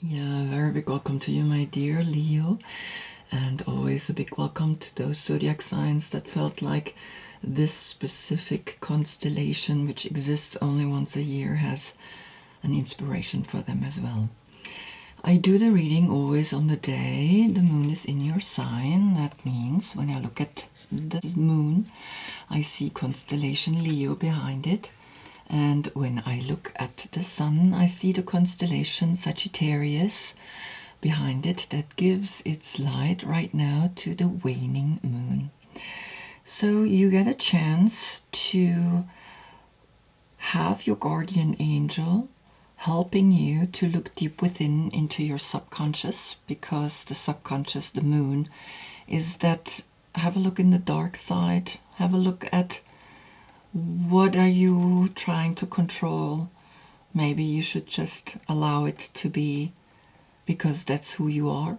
Yeah, very big welcome to you, my dear Leo, and always a big welcome to those zodiac signs that felt like this specific constellation, which exists only once a year, has an inspiration for them as well. I do the reading always on the day the moon is in your sign. That means when I look at the moon, I see constellation Leo behind it. And when I look at the sun, I see the constellation Sagittarius behind it that gives its light right now to the waning moon. So you get a chance to have your guardian angel helping you to look deep within into your subconscious, because the subconscious, the moon, is that have a look in the dark side, have a look at what are you trying to control. Maybe you should just allow it to be, because that's who you are.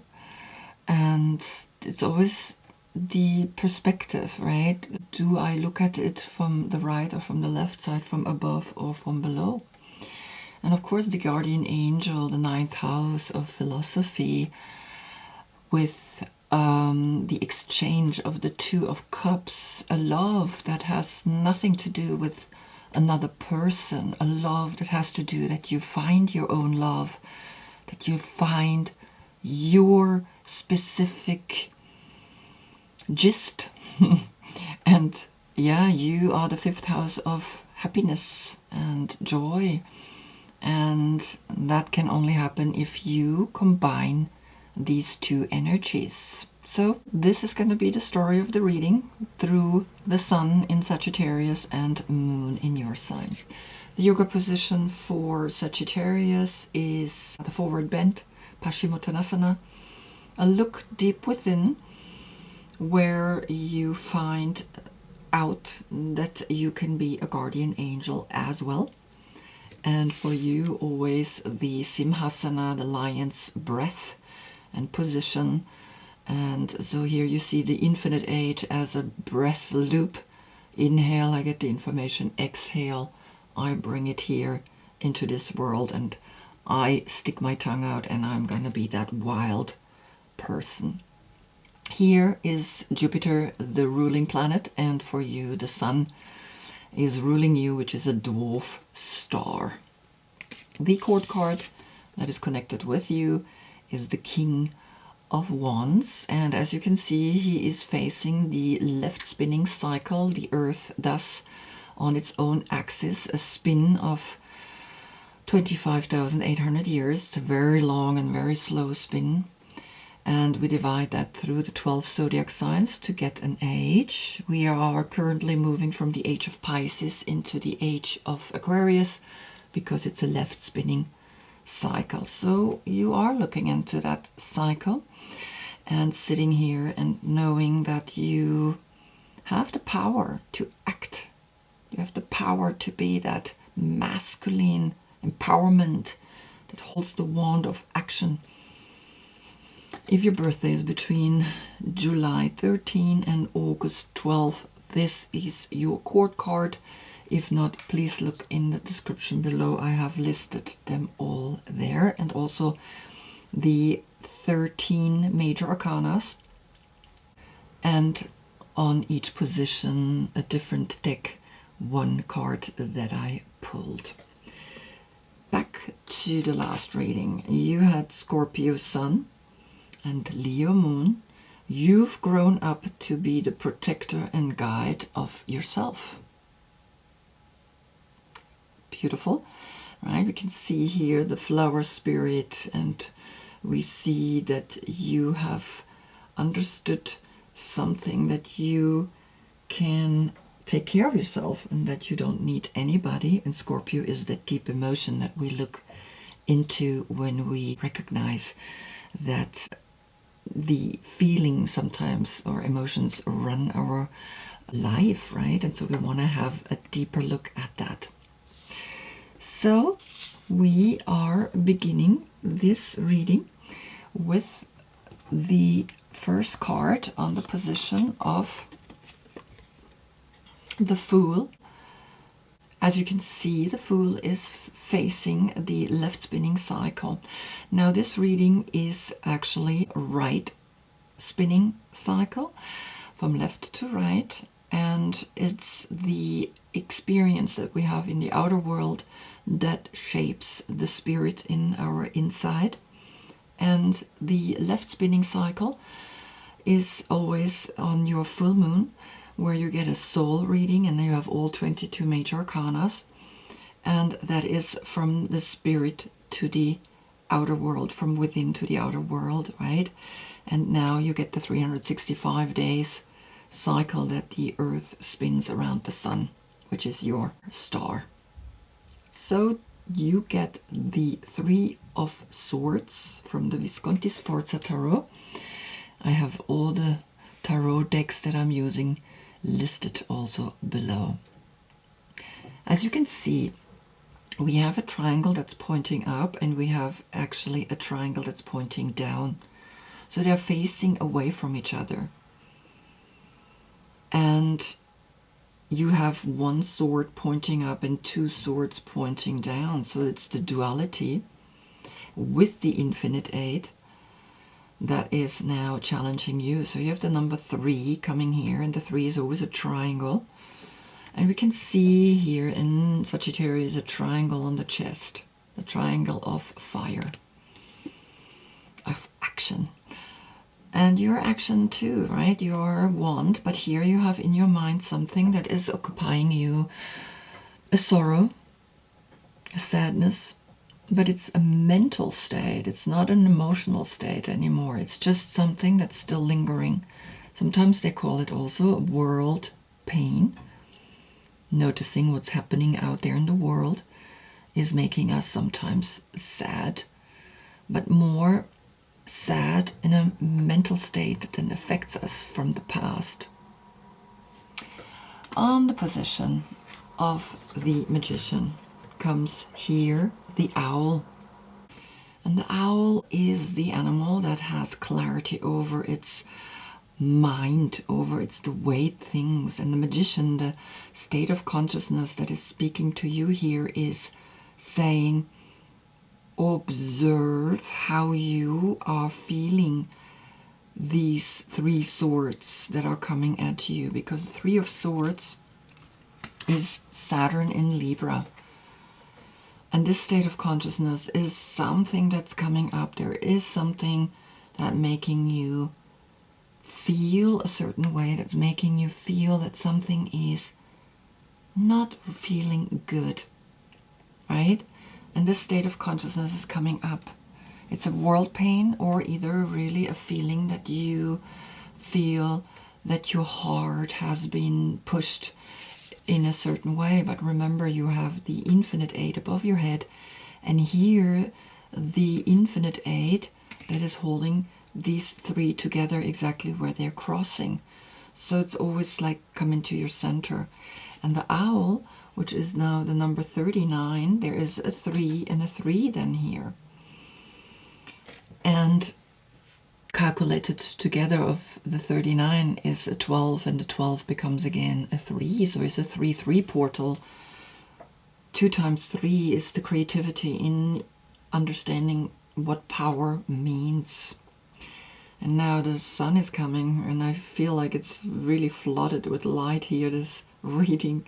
And it's always the perspective, right? Do I look at it from the right or from the left side, from above or from below? And of course, the guardian angel, the ninth house of philosophy, with the exchange of the Two of Cups, a love that has nothing to do with another person, a love that has to do that you find your own love, that you find your specific gist. And yeah, you are the fifth house of happiness and joy, and that can only happen if you combine these two energies. So this is going to be the story of the reading through the sun in Sagittarius and moon in your sign. The yoga position for Sagittarius is the forward bend, Paschimottanasana, a look deep within, where you find out that you can be a guardian angel as well. And for you, always the Simhasana, the lion's breath and position. And so here you see the infinite age as a breath loop. Inhale, I get the information. Exhale, I bring it here into this world, and I stick my tongue out, and I'm going to be that wild person. Here is Jupiter, the ruling planet, and for you, the sun is ruling you, which is a dwarf star. The court card that is connected with you is the King of Wands, and as you can see, he is facing the left spinning cycle. The Earth thus on its own axis, a spin of 25,800 years. It's a very long and very slow spin, and we divide that through the 12 zodiac signs to get an age. We are currently moving from the age of Pisces into the age of Aquarius, because it's a left spinning cycle. So you are looking into that cycle and sitting here and knowing that you have the power to act. You have the power to be that masculine empowerment that holds the wand of action. If your birthday is between July 13 and August 12, this is your court card. If not, please look in the description below. I have listed them all there, and also the 13 major arcanas, and on each position a different deck, one card that I pulled. Back to the last reading. You had Scorpio Sun and Leo Moon. You've grown up to be the protector and guide of yourself. Beautiful, right? We can see here the flower spirit, and we see that you have understood something, that you can take care of yourself and that you don't need anybody. And Scorpio is that deep emotion that we look into when we recognize that the feeling sometimes, or emotions, run our life, right? And so we want to have a deeper look at that. So we are beginning this reading with the first card on the position of the Fool. As you can see, the Fool is facing the left spinning cycle. Now this reading is actually right spinning cycle from left to right, and it's the experience that we have in the outer world that shapes the spirit in our inside. And the left spinning cycle is always on your full moon, where you get a soul reading, and you have all 22 major arcanas, and that is from the spirit to the outer world, from within to the outer world, right? And now you get the 365 days cycle that the earth spins around the sun, which is your star. So you get the Three of Swords from the Visconti Sforza Tarot. I have all the tarot decks that I'm using listed also below. As you can see, we have a triangle that's pointing up, and we have actually a triangle that's pointing down. So they're facing away from each other. And you have one sword pointing up and two swords pointing down. So it's the duality with the infinite eight that is now challenging you. So you have the number 3 coming here, and the 3 is always a triangle. And we can see here in Sagittarius a triangle on the chest, the triangle of fire, of action. And your action too, right? Your wand, but here you have in your mind something that is occupying you, a sorrow, a sadness, but it's a mental state. It's not an emotional state anymore. It's just something that's still lingering. Sometimes they call it also world pain. Noticing what's happening out there in the world is making us sometimes sad, but more sad in a mental state that affects us from the past. On the position of the Magician comes here the owl. And the owl is the animal that has clarity over its mind, over its the way things. And the Magician, the state of consciousness that is speaking to you here, is saying, observe how you are feeling these 3 swords that are coming at you, because the 3 of Swords is Saturn in Libra. And this state of consciousness is something that's coming up. There is something that making you feel a certain way, that's making you feel that something is not feeling good, right? And this state of consciousness is coming up. It's a world pain, or either really a feeling that you feel that your heart has been pushed in a certain way. But remember, you have the infinite eight above your head, and here the infinite eight that is holding these 3 together exactly where they're crossing. So it's always like coming to your center. And the owl, which is now the number 39, there is a 3 and a 3 then here. And calculated together of the 39 is a 12, and the 12 becomes again a 3. So it's a 3-3 portal. 2 times 3 is the creativity in understanding what power means. And now the sun is coming, and I feel like it's really flooded with light here, this reading.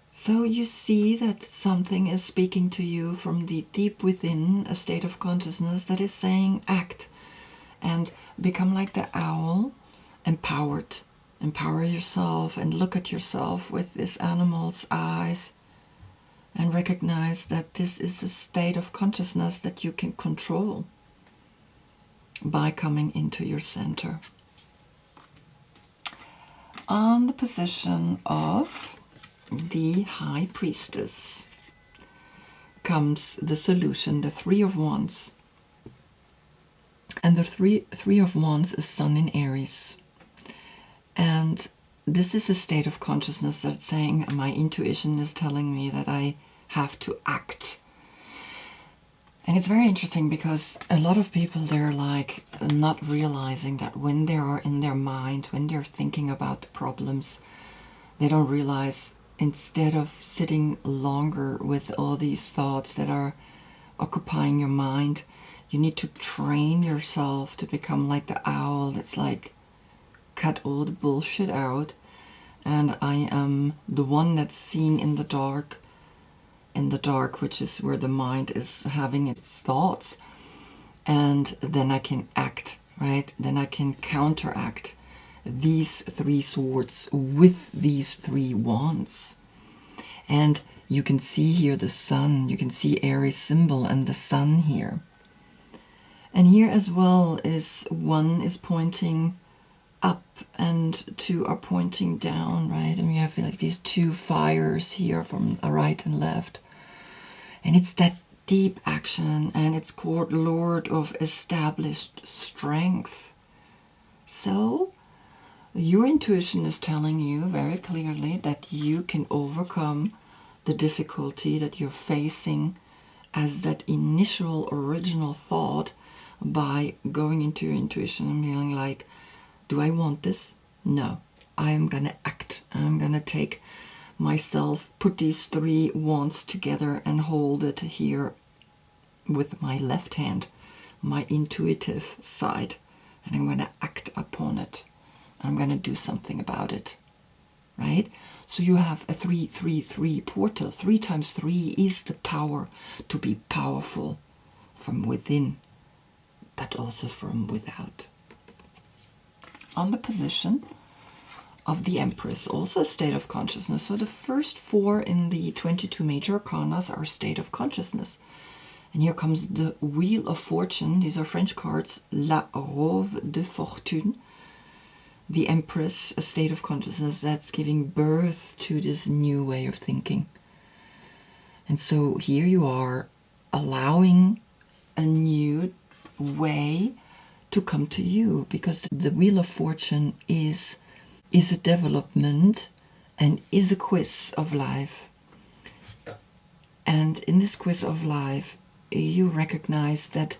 So you see that something is speaking to you from the deep within, a state of consciousness that is saying act and become like the owl, empowered. Empower yourself and look at yourself with this animal's eyes and recognize that this is a state of consciousness that you can control by coming into your center. On the position of the High Priestess comes the solution, the 3 of Wands. And the three of Wands is Sun in Aries. And this is a state of consciousness that's saying, my intuition is telling me that I have to act. And it's very interesting because a lot of people, they're like not realizing that when they are in their mind, when they're thinking about the problems, they don't realize instead of sitting longer with all these thoughts that are occupying your mind, you need to train yourself to become like the owl that's like, cut all the bullshit out, and I am the one that's seeing in the dark, which is where the mind is having its thoughts, and then I can act, right? Then I can counteract these three swords with these three wands. And you can see here the sun, you can see Aries symbol and the sun here. And here as well is one is pointing up and two are pointing down, right? And we have like these two fires here from right and left. And it's that deep action, and it's called Lord of Established Strength. So your intuition is telling you very clearly that you can overcome the difficulty that you're facing as that initial original thought by going into your intuition and being like, do I want this? No, I'm gonna act. I'm gonna take myself, put these three wands together and hold it here with my left hand, my intuitive side, and I'm gonna act upon it. I'm gonna do something about it, right? So you have a 3-3-3 portal. 3 times 3 is the power to be powerful from within, but also from without. On the position of the Empress, also a state of consciousness. So the first 4 in the 22 major arcanas are state of consciousness. And here comes the Wheel of Fortune. These are French cards. La Roue de Fortune. The Empress, a state of consciousness that's giving birth to this new way of thinking. And so here you are allowing a new way to come to you, because the Wheel of Fortune is a development and is a quiz of life. And in this quiz of life, you recognize that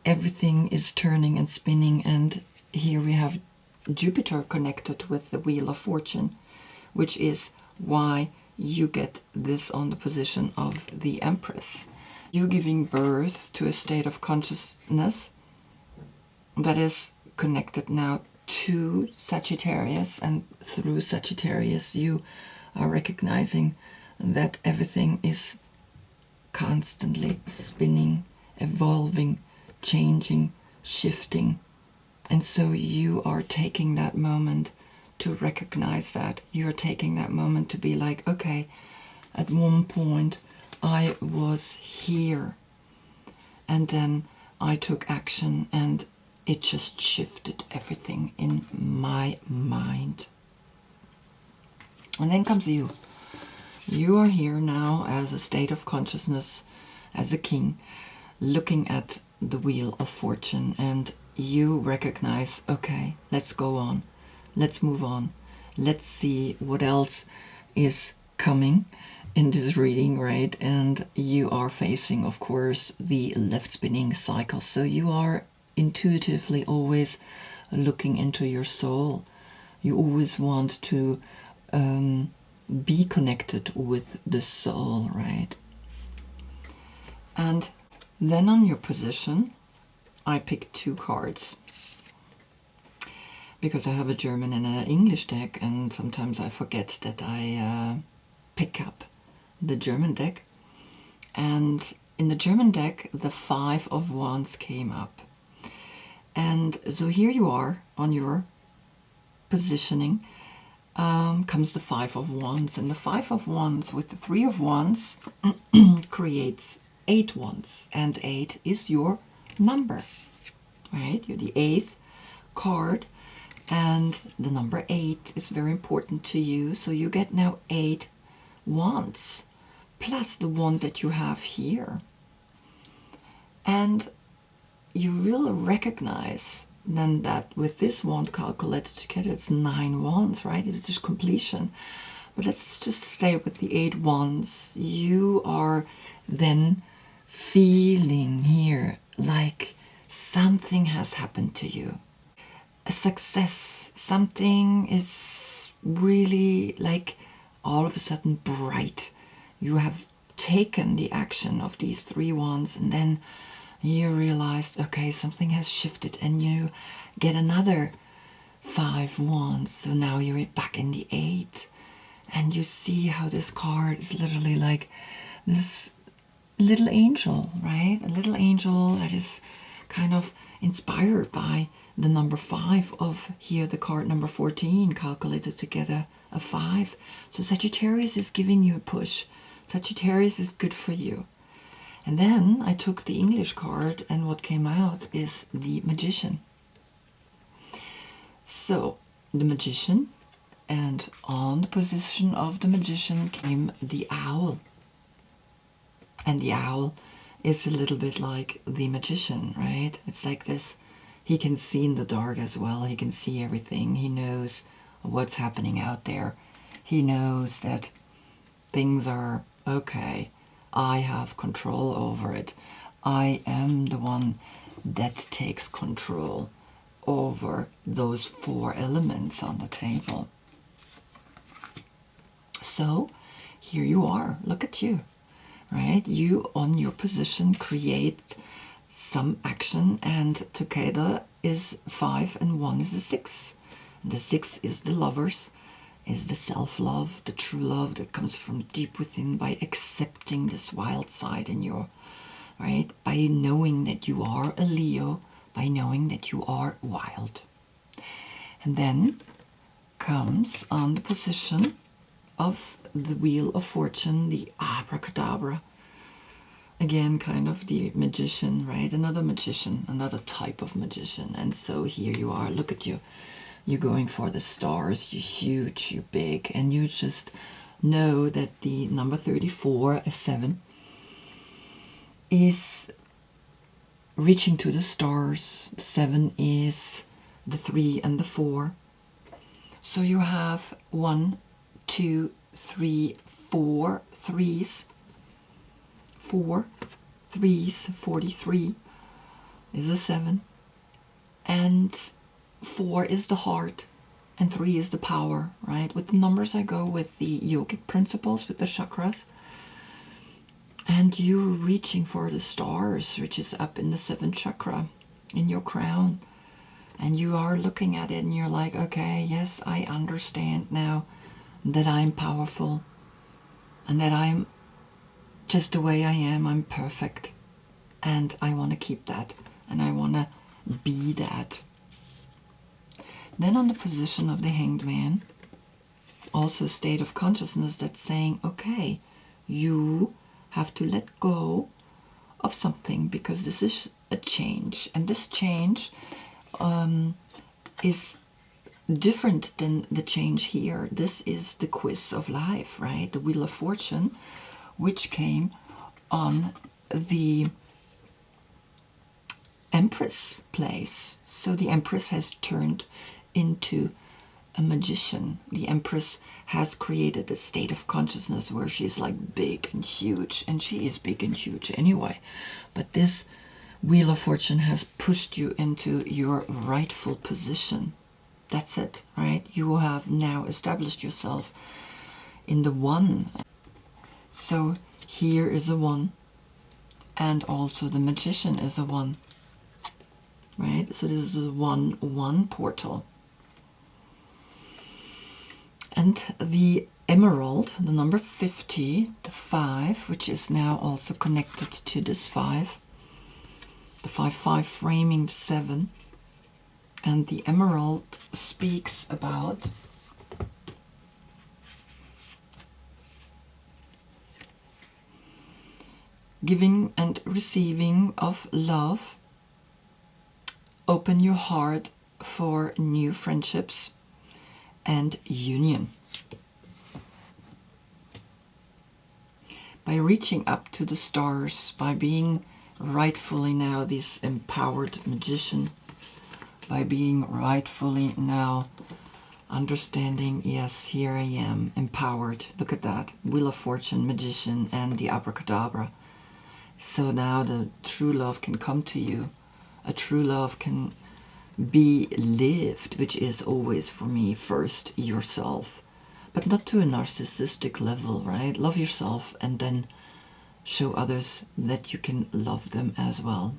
everything is turning and spinning, and here we have Jupiter connected with the Wheel of Fortune, which is why you get this on the position of the Empress. You're giving birth to a state of consciousness that is connected now to Sagittarius, and through Sagittarius you are recognizing that everything is constantly spinning, evolving, changing, shifting. And so you are taking that moment to recognize that. You're taking that moment to be like, okay, at one point I was here, and then I took action, and it just shifted everything in my mind. And then comes you. You are here now as a state of consciousness, as a king, looking at the Wheel of Fortune, and you recognize, okay, let's go on, let's move on, let's see what else is coming in this reading, right? And you are facing, of course, the left spinning cycle. So you are intuitively always looking into your soul. You always want to be connected with the soul, right? And then on your position, I picked 2 cards because I have a German and an English deck, and sometimes I forget that I pick up the German deck. And in the German deck, the 5 of Wands came up. And so here you are on your positioning, comes the 5 of Wands. And the 5 of Wands with the 3 of Wands creates 8 Wands. And 8 is your number, right? You're the 8th card. And the number 8 is very important to you. So you get now 8 Wands, plus the one that you have here. And you will recognize then that with this wand calculated together, it's 9 wands, right? It is just completion. But let's just stay with the 8 wands. You are then feeling here like something has happened to you. A success. Something is really like all of a sudden bright. You have taken the action of these 3 wands, and then you realized, okay, something has shifted, and you get another 5 wands. So now you're back in the 8, and you see how this card is literally like this little angel, right? A little angel that is kind of inspired by the number 5 of here, the card number 14, calculated together, a 5. So Sagittarius is giving you a push. Sagittarius is good for you. And then I took the English card, and what came out is the Magician. So the Magician, and on the position of the Magician came the Owl. And the Owl is a little bit like the Magician, right? It's like this. He can see in the dark as well. He can see everything. He knows what's happening out there. He knows that things are okay. I have control over it. I am the one that takes control over those 4 elements on the table. So here you are. Look at you, right? You on your position create some action, and together is 5 and 1 is a 6. And the 6 is the lovers, is the self-love, the true love that comes from deep within, by accepting this wild side in you, right? By knowing that you are a Leo, by knowing that you are wild. And then comes on the position of the Wheel of Fortune, the Abracadabra. Again, kind of the Magician, right? Another magician, another type of magician. And so here you are. Look at you. You're going for the stars. You're huge, you're big, and you just know that the number 34, a 7, is reaching to the stars. The 7 is the 3 and the 4. So you have 1, 2, 3, 4 threes. 4 threes, 43 is a 7, and 4 is the heart, and 3 is the power, right? With the numbers I go with the yogic principles, with the chakras, and you're reaching for the stars, which is up in the 7th chakra, in your crown, and you are looking at it and you're like, okay, yes, I understand now that I'm powerful, and that I'm just the way I am. I'm perfect, and I want to keep that, and I want to be that. Then on the position of the Hanged Man, also a state of consciousness that's saying, okay, you have to let go of something, because this is a change, and this change is different than the change here. This is the quiz of life, right? The Wheel of Fortune, which came on the Empress place. So the Empress has turned into a magician. The Empress has created a state of consciousness where she's like big and huge, and she is big and huge anyway. But this Wheel of Fortune has pushed you into your rightful position. That's it, right? You have now established yourself in the 1. So here is a 1, and also the Magician is a 1, right? So this is a 1-1 portal. And the Emerald, the number 50, the 5, which is now also connected to this 5, the 5-5 framing the 7, and the Emerald speaks about giving and receiving of love. Open your heart for new friendships and union. By reaching up to the stars, by being rightfully now this empowered magician, by being rightfully now understanding, yes, here I am, empowered. Look at that, Wheel of Fortune, Magician, and the Abracadabra. So now the true love can come to you. A true love can be lived, which is always for me first yourself. but not to a narcissistic level, right? Love yourself and then show others that you can love them as well.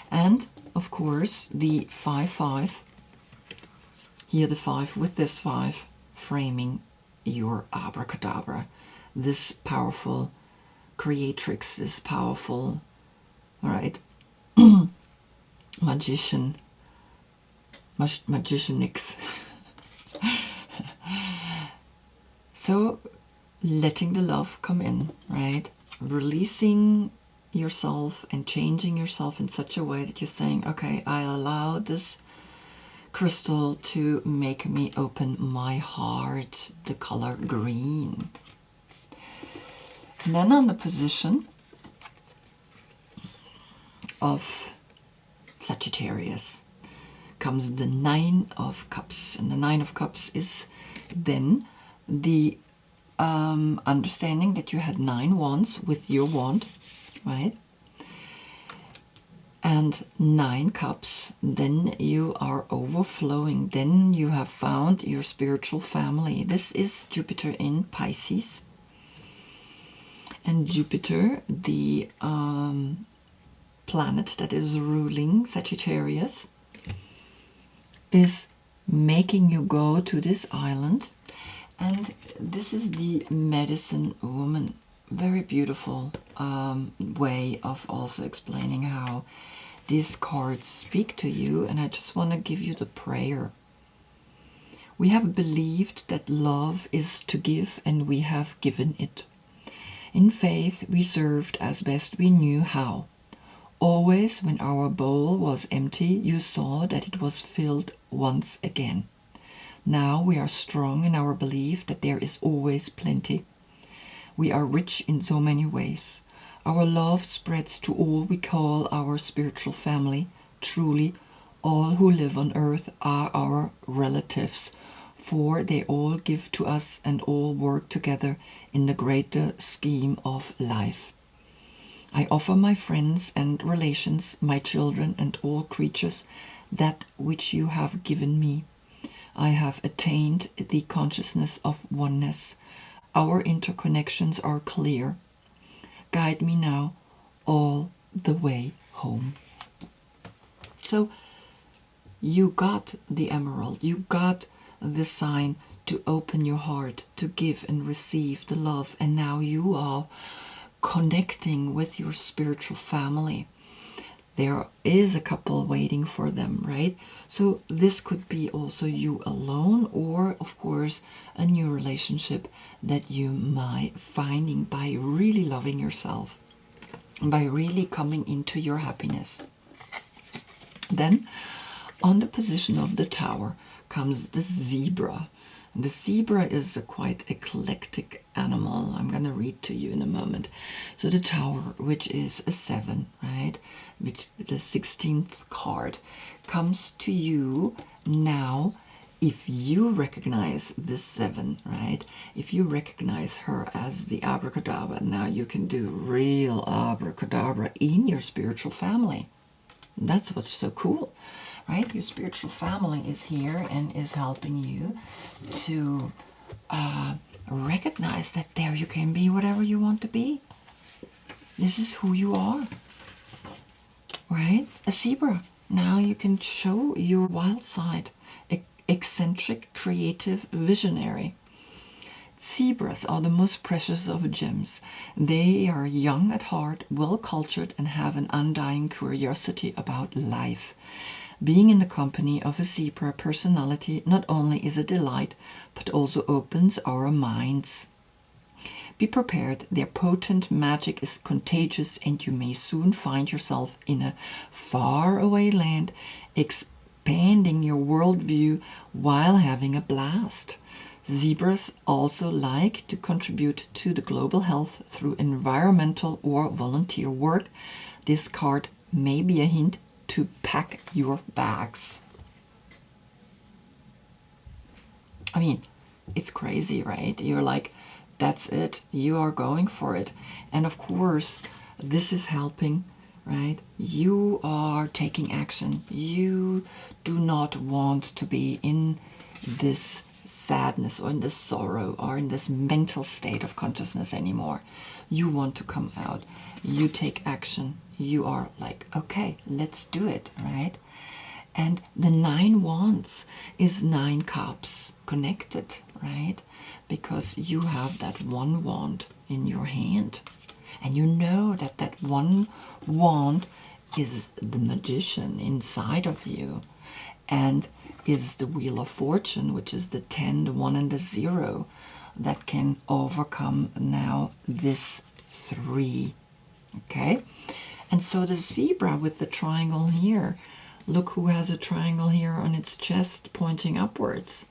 And of course, the 5-5, here the 5 with this 5, framing your abracadabra, this powerful creatrix, this powerful, right, magicianix. So letting the love come in, right? Releasing yourself and changing yourself in such a way that you're saying, okay, I allow this crystal to make me open my heart, the color green. And then on the position of Sagittarius comes the 9 of Cups. And the 9 of Cups is then the understanding that you had 9 wands with your wand, right? And 9 cups, then you are overflowing. Then you have found your spiritual family. This is Jupiter in Pisces. And Jupiter, the planet that is ruling Sagittarius, is making you go to this island. And this is the medicine woman. Very beautiful way of also explaining how these cards speak to you. And I just want to give you the prayer. We have believed that love is to give, and we have given it. In faith, we served as best we knew how. Always when our bowl was empty, you saw that it was filled once again. Now we are strong in our belief that there is always plenty. We are rich in so many ways. Our love spreads to all we call our spiritual family. Truly, all who live on earth are our relatives, for they all give to us and all work together in the greater scheme of life. I offer my friends and relations, my children and all creatures, that which you have given me. I have attained the consciousness of oneness. Our interconnections are clear. Guide me now all the way home. So you got the emerald, you got the sign to open your heart, to give and receive the love, and now you are connecting with your spiritual family. There is a couple waiting for them, right? So this could be also you alone, or of course a new relationship that you might finding by really loving yourself, by really coming into your happiness. Then on the position of the Tower comes the zebra. The zebra is a quite eclectic animal. I'm going to read to you in a moment. So the Tower, which is a 7, right, which is the 16th card, comes to you now. If you recognize this 7, right, if you recognize her as the abracadabra, now you can do real abracadabra in your spiritual family. That's what's so cool. Right? Your spiritual family is here and is helping you to recognize that there you can be whatever you want to be. This is who you are. Right? A zebra. Now you can show your wild side. Eccentric, creative, visionary. Zebras are the most precious of gems. They are young at heart, well cultured, and have an undying curiosity about life. Being in the company of a zebra personality not only is a delight, but also opens our minds. Be prepared, their potent magic is contagious, and you may soon find yourself in a faraway land, expanding your worldview while having a blast. Zebras also like to contribute to the global health through environmental or volunteer work. This card may be a hint to pack your bags. I mean, it's crazy, right? You're like, that's it. You are going for it. And of course, this is helping, right? You are taking action. You do not want to be in this sadness or in this sorrow or in this mental state of consciousness anymore. You want to come out. You take action. You are like, okay, let's do it, right? And the 9 wands is 9 cups connected, right? Because you have that one wand in your hand. And you know that that one wand is the magician inside of you. And is the wheel of fortune, which is the 10, the 1, and the 0 that can overcome now this 3. Okay? And so the zebra with the triangle here, look who has a triangle here on its chest pointing upwards.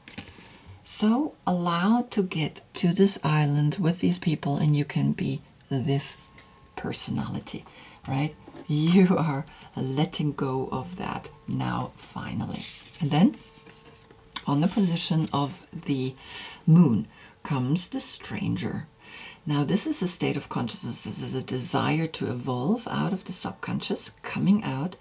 So allow to get to this island with these people, and you can be this personality, right? You are letting go of that now, finally. And then on the position of the moon comes the stranger. Now this is a state of consciousness. This is a desire to evolve out of the subconscious, coming out,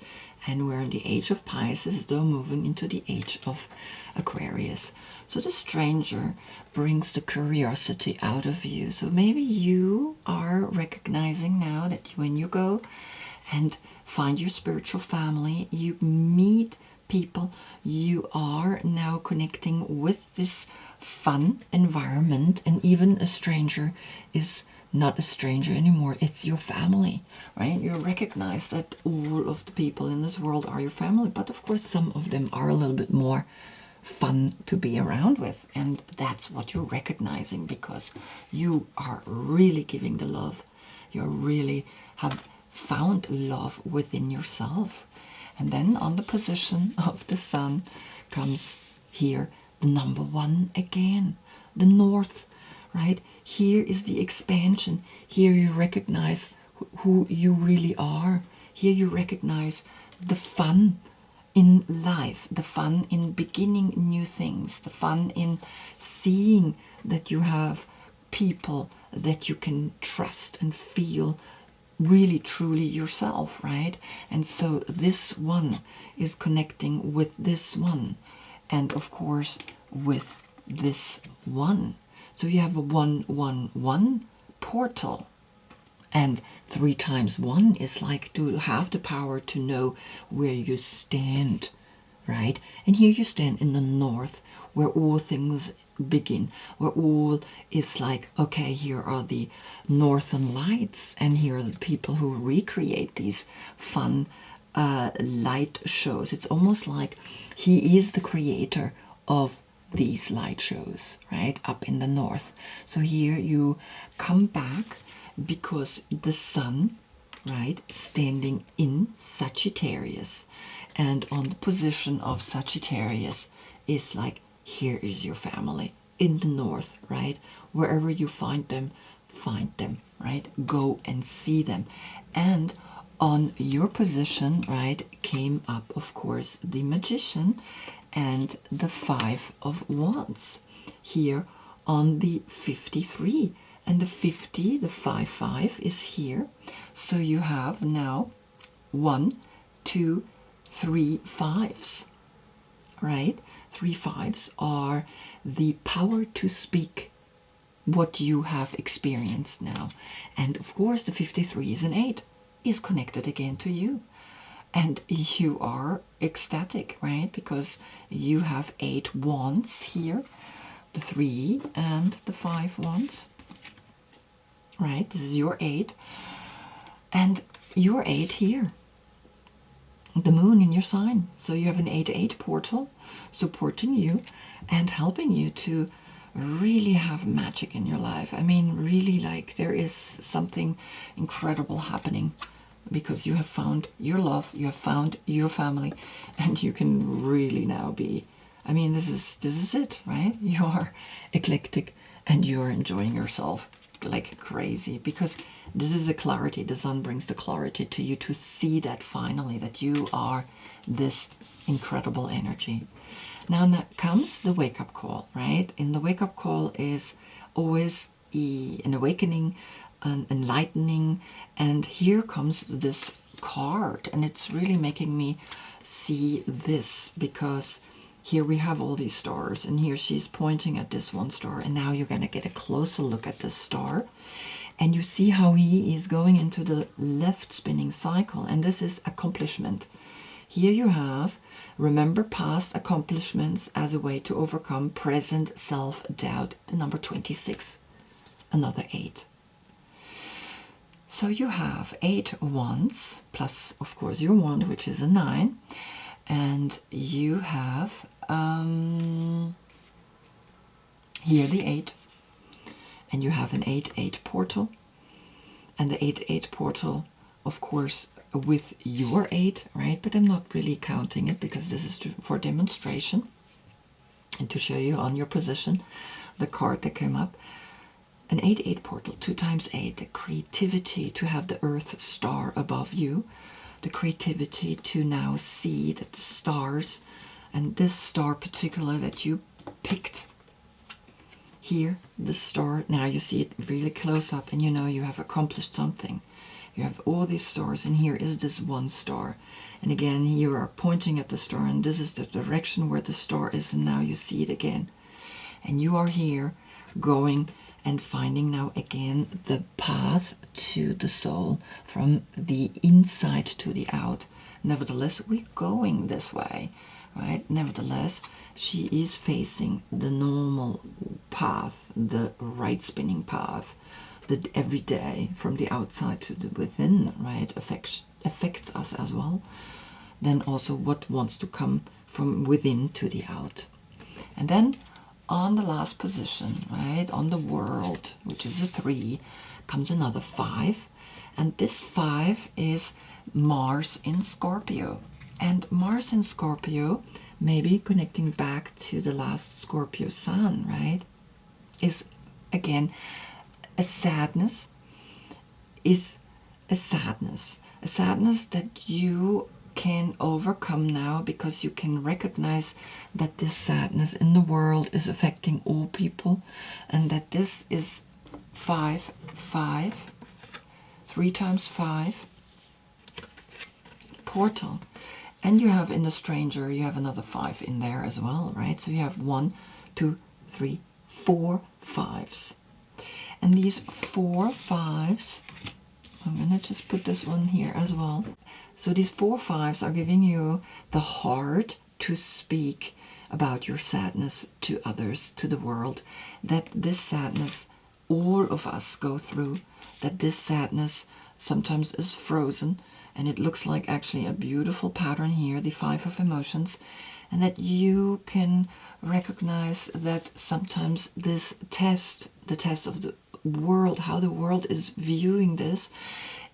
and we're in the age of Pisces, though moving into the age of Aquarius. So the stranger brings the curiosity out of you. So maybe you are recognizing now that when you go and find your spiritual family, you meet people, you are now connecting with this fun environment, and even a stranger is not a stranger anymore. It's your family, right? You recognize that all of the people in this world are your family, but of course some of them are a little bit more fun to be around with, and that's what you're recognizing, because you are really giving the love. You really have found love within yourself. And then on the position of the sun comes here the number 1 again, the north, right? Here is the expansion. Here you recognize who you really are. Here you recognize the fun in life, the fun in beginning new things, the fun in seeing that you have people that you can trust and feel really truly yourself, right? And so this one is connecting with this one, and of course with this one. So you have a 1-1-1 portal, and 3 times 1 is like to have the power to know where you stand, right? And here you stand in the north, where all things begin, where all is like, okay, here are the northern lights, and here are the people who recreate these fun light shows. It's almost like he is the creator of these light shows, right, up in the north. So here you come back because the sun, right, standing in Sagittarius, and on the position of Sagittarius is like, here is your family in the north, right? Wherever you find them, right? Go and see them. And on your position, right, came up, of course, the magician and the 5 of wands here on the 53. And the 50, the 5-5 is here. So you have now 1, 2, 3 5s, right? 3 5s are the power to speak what you have experienced now. And of course the 53 is an 8, is connected again to you. And you are ecstatic, right? Because you have 8 wands here, the 3 and the 5 wands, right? This is your 8. And your 8 here, the moon in your sign. So you have an 8-8 portal supporting you and helping you to really have magic in your life. I mean, really, like, there is something incredible happening, because you have found your love, you have found your family, and you can really now be, I mean, this is it, right? You are eclectic and you're enjoying yourself like crazy, because this is a clarity. The sun brings the clarity to you to see that finally, that you are this incredible energy. Now comes the wake-up call, right? And the wake-up call is always an awakening, an enlightening, and here comes this card, and it's really making me see this, because here we have all these stars, and here she's pointing at this one star, and now you're going to get a closer look at this star, and you see how he is going into the left spinning cycle, and this is accomplishment. Here you have, remember past accomplishments as a way to overcome present self-doubt, the number 26, another 8. So you have 8 wands, plus of course your wand, which is a 9, and you have here the 8, and you have an 8-8 portal, and the 8-8 portal, of course, with your 8, right? But I'm not really counting it because this is for demonstration and to show you on your position the card that came up. An 8-8 portal, 2 times 8, the creativity to have the Earth star above you, the creativity to now see that the stars, and this star particular that you picked here, this star, now you see it really close up, and you know you have accomplished something. You have all these stars, and here is this one star, and again you are pointing at the star, and this is the direction where the star is, and now you see it again, and you are here going and finding now again the path to the soul from the inside to the out. Nevertheless, we're going this way, right? Nevertheless, she is facing the normal path, the right spinning path, that every day from the outside to the within, right, affects us as well. Then also what wants to come from within to the out. And then on the last position, right, on the world, which is a 3, comes another 5. And this 5 is Mars in Scorpio. And Mars in Scorpio, maybe connecting back to the last Scorpio Sun, right, is again a sadness, is a sadness that you can overcome now, because you can recognize that this sadness in the world is affecting all people, and that this is 5, 5, 3 times 5 portal, and you have in the stranger, you have another 5 in there as well, right? So you have 1, 2, 3, 4 5s, and these 4 5s, I'm gonna just put this one here as well. So these 4 5s are giving you the heart to speak about your sadness to others, to the world, that this sadness all of us go through, that this sadness sometimes is frozen, and it looks like actually a beautiful pattern here, the 5 of emotions, and that you can recognize that sometimes this test, the test of the world, how the world is viewing this,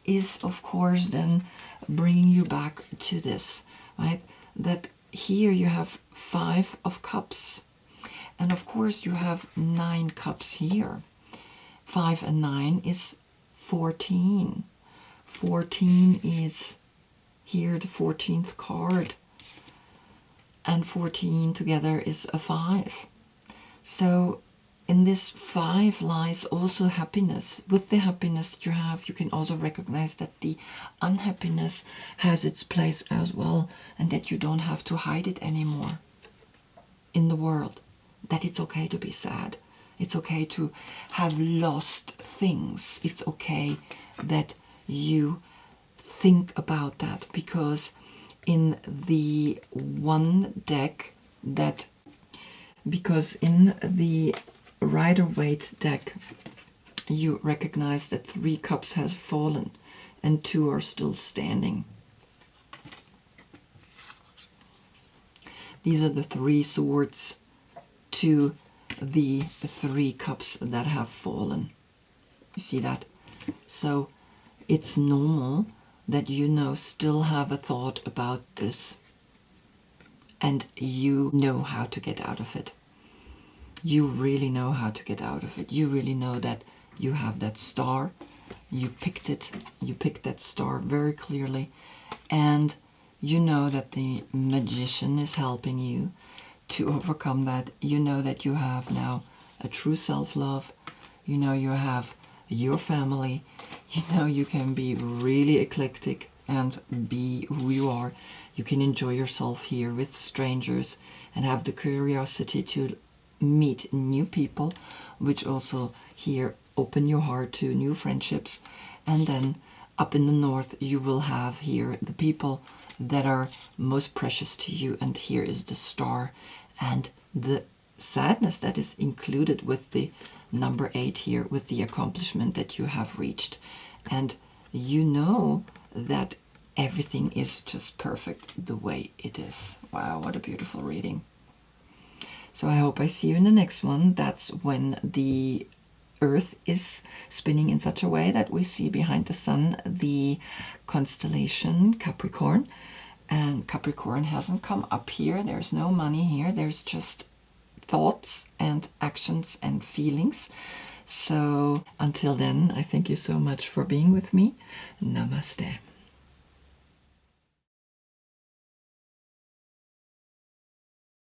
is of course then bringing you back to this, right? That here you have 5 of cups, and of course you have 9 cups here. 5 and 9 is 14. 14 is here the 14th card, and 14 together is a 5. So in this 5 lies also happiness. With the happiness that you have, you can also recognize that the unhappiness has its place as well, and that you don't have to hide it anymore in the world, that it's okay to be sad. It's okay to have lost things. It's okay that you think about that, because in the one deck that, because in the Rider-Waite deck, you recognize that 3 cups has fallen and 2 are still standing. These are the 3 swords to the 3 cups that have fallen. You see that? So it's normal that you know still have a thought about this, and you know how to get out of it. You really know how to get out of it. You really know that you have that star. You picked it. You picked that star very clearly. And you know that the magician is helping you to overcome that. You know that you have now a true self-love. You know you have your family. You know you can be really eclectic, and be who you are. You can enjoy yourself here with strangers and have the curiosity to meet new people, which also here open your heart to new friendships. And then up in the north, you will have here the people that are most precious to you, and here is the star and the sadness that is included with the number 8 here, with the accomplishment that you have reached. And you know that everything is just perfect the way it is. Wow, what a beautiful reading. So I hope I see you in the next one. That's when the Earth is spinning in such a way that we see behind the sun the constellation Capricorn. And Capricorn hasn't come up here. There's no money here. There's just thoughts and actions and feelings. So until then, I thank you so much for being with me. Namaste.